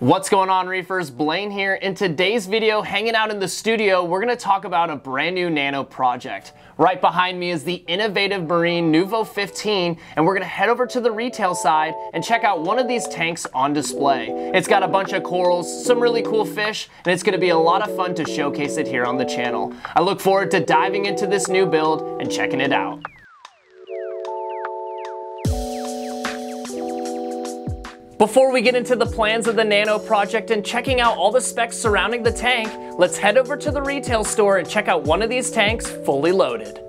What's going on, reefers? Blaine here. In today's video, hanging out in the studio, we're going to talk about a brand new nano project. Right behind me is the Innovative Marine Nuvo 15, and we're going to head over to the retail side and check out one of these tanks on display. It's got a bunch of corals, some really cool fish, and it's going to be a lot of fun to showcase it here on the channel. I look forward to diving into this new build and checking it out. Before we get into the plans of the Nano project and checking out all the specs surrounding the tank, let's head over to the retail store and check out one of these tanks fully loaded.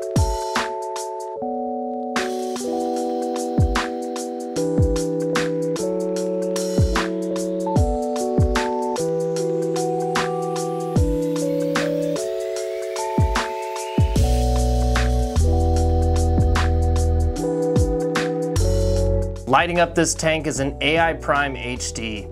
Lighting up this tank is an AI Prime HD.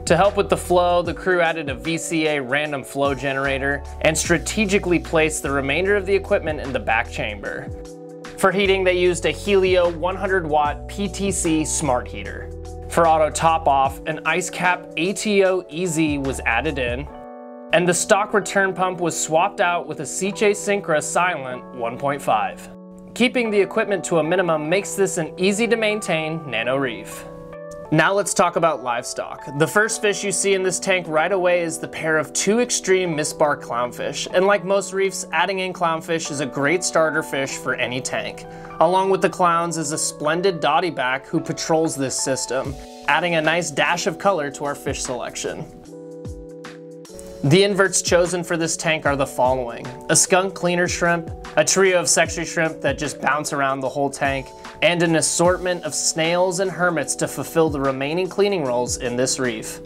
To help with the flow, the crew added a VCA random flow generator and strategically placed the remainder of the equipment in the back chamber. For heating, they used a Helio 100-watt PTC smart heater. For auto top-off, an ice cap ATO EZ was added in, and the stock return pump was swapped out with a Sicce Syncra Silent 1.5. Keeping the equipment to a minimum makes this an easy to maintain Nano Reef. Now let's talk about livestock. The first fish you see in this tank right away is the pair of two extreme misbar clownfish, and like most reefs, adding in clownfish is a great starter fish for any tank. Along with the clowns is a splendid dotty back who patrols this system, adding a nice dash of color to our fish selection. The inverts chosen for this tank are the following: a skunk cleaner shrimp, a trio of sexy shrimp that just bounce around the whole tank, and an assortment of snails and hermits to fulfill the remaining cleaning roles in this reef.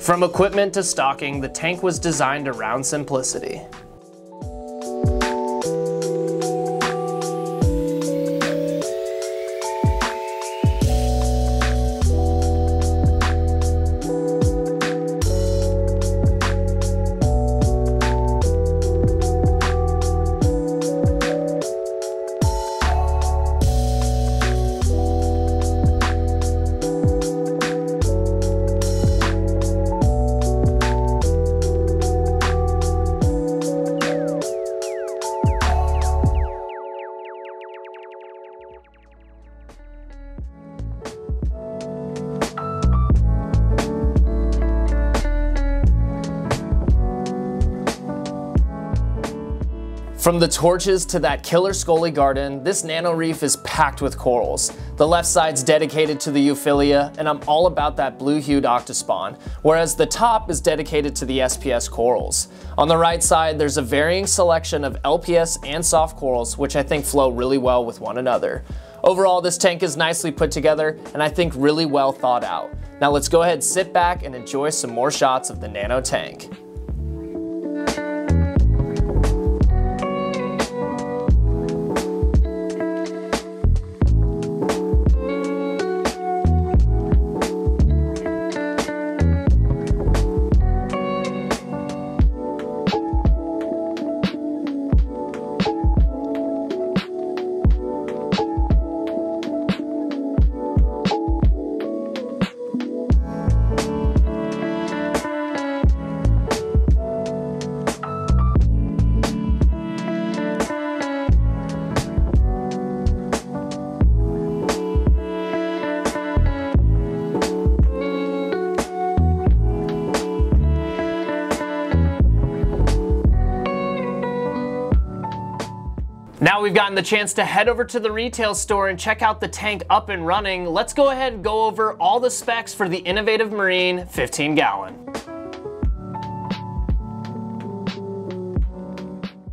From equipment to stocking, the tank was designed around simplicity. From the torches to that killer scully garden, this Nano Reef is packed with corals. The left side's dedicated to the Euphyllia, and I'm all about that blue-hued octospawn, whereas the top is dedicated to the SPS corals. On the right side, there's a varying selection of LPS and soft corals, which I think flow really well with one another. Overall, this tank is nicely put together, and I think really well thought out. Now let's go ahead, sit back, and enjoy some more shots of the Nano tank. Now we've gotten the chance to head over to the retail store and check out the tank up and running. Let's go ahead and go over all the specs for the Innovative Marine 15-gallon.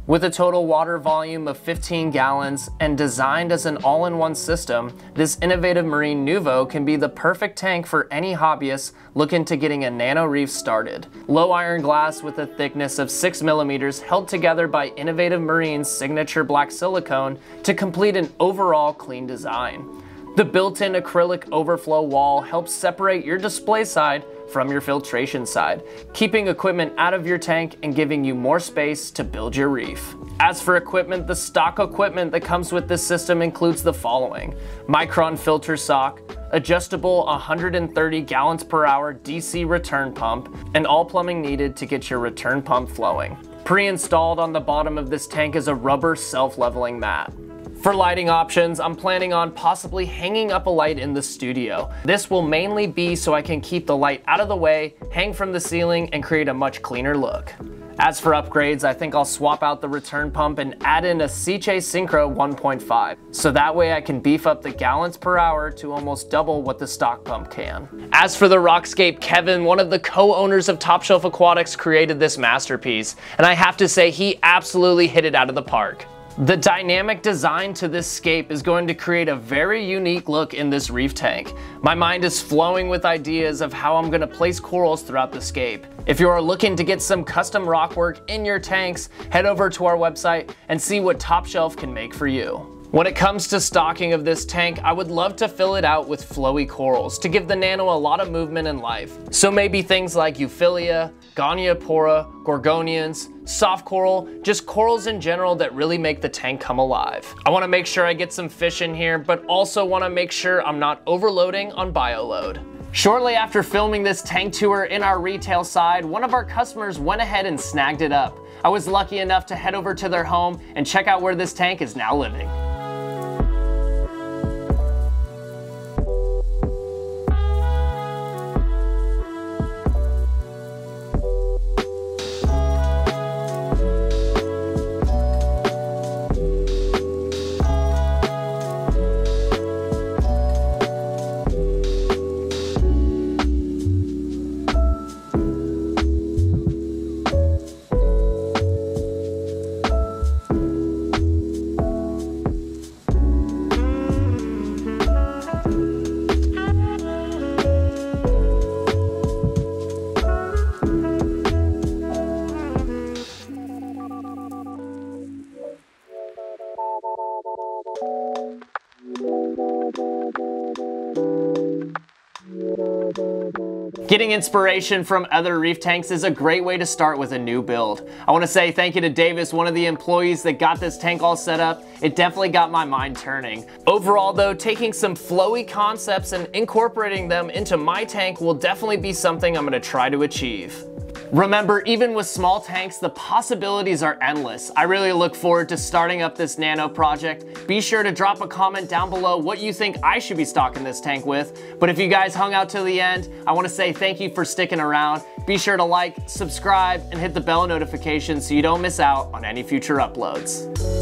With a total water volume of 15 gallons and designed as an all-in-one system, this Innovative Marine Nuvo can be the perfect tank for any hobbyist looking to getting a Nano Reef started. Low iron glass with a thickness of 6 millimeters held together by Innovative Marine's signature black silicone to complete an overall clean design. The built-in acrylic overflow wall helps separate your display side from your filtration side, keeping equipment out of your tank and giving you more space to build your reef. As for equipment, the stock equipment that comes with this system includes the following: Micron filter sock, adjustable 130 gallons per hour DC return pump, and all plumbing needed to get your return pump flowing. Pre-installed on the bottom of this tank is a rubber self-leveling mat. For lighting options, I'm planning on possibly hanging up a light in the studio. This will mainly be so I can keep the light out of the way, hang from the ceiling, and create a much cleaner look. As for upgrades, I think I'll swap out the return pump and add in a Seche Synchro 1.5, so that way I can beef up the gallons per hour to almost double what the stock pump can. As for the Rockscape, Kevin, one of the co-owners of Top Shelf Aquatics, created this masterpiece, and I have to say he absolutely hit it out of the park. The dynamic design to this scape is going to create a very unique look in this reef tank. My mind is flowing with ideas of how I'm going to place corals throughout the scape. If you are looking to get some custom rock work in your tanks, head over to our website and see what Top Shelf can make for you. When it comes to stocking of this tank, I would love to fill it out with flowy corals to give the Nano a lot of movement and life. So maybe things like Euphilia, Goniopora, Gorgonians, soft coral, just corals in general that really make the tank come alive. I want to make sure I get some fish in here, but also want to make sure I'm not overloading on bioload. Shortly after filming this tank tour in our retail side, one of our customers went ahead and snagged it up. I was lucky enough to head over to their home and check out where this tank is now living. Getting inspiration from other reef tanks is a great way to start with a new build. I want to say thank you to Davis, one of the employees that got this tank all set up. It definitely got my mind turning. Overall though, taking some flowy concepts and incorporating them into my tank will definitely be something I'm going to try to achieve. Remember, even with small tanks, the possibilities are endless. I really look forward to starting up this Nano project. Be sure to drop a comment down below what you think I should be stocking this tank with. But if you guys hung out till the end, I want to say thank you for sticking around. Be sure to like, subscribe, and hit the bell notification so you don't miss out on any future uploads.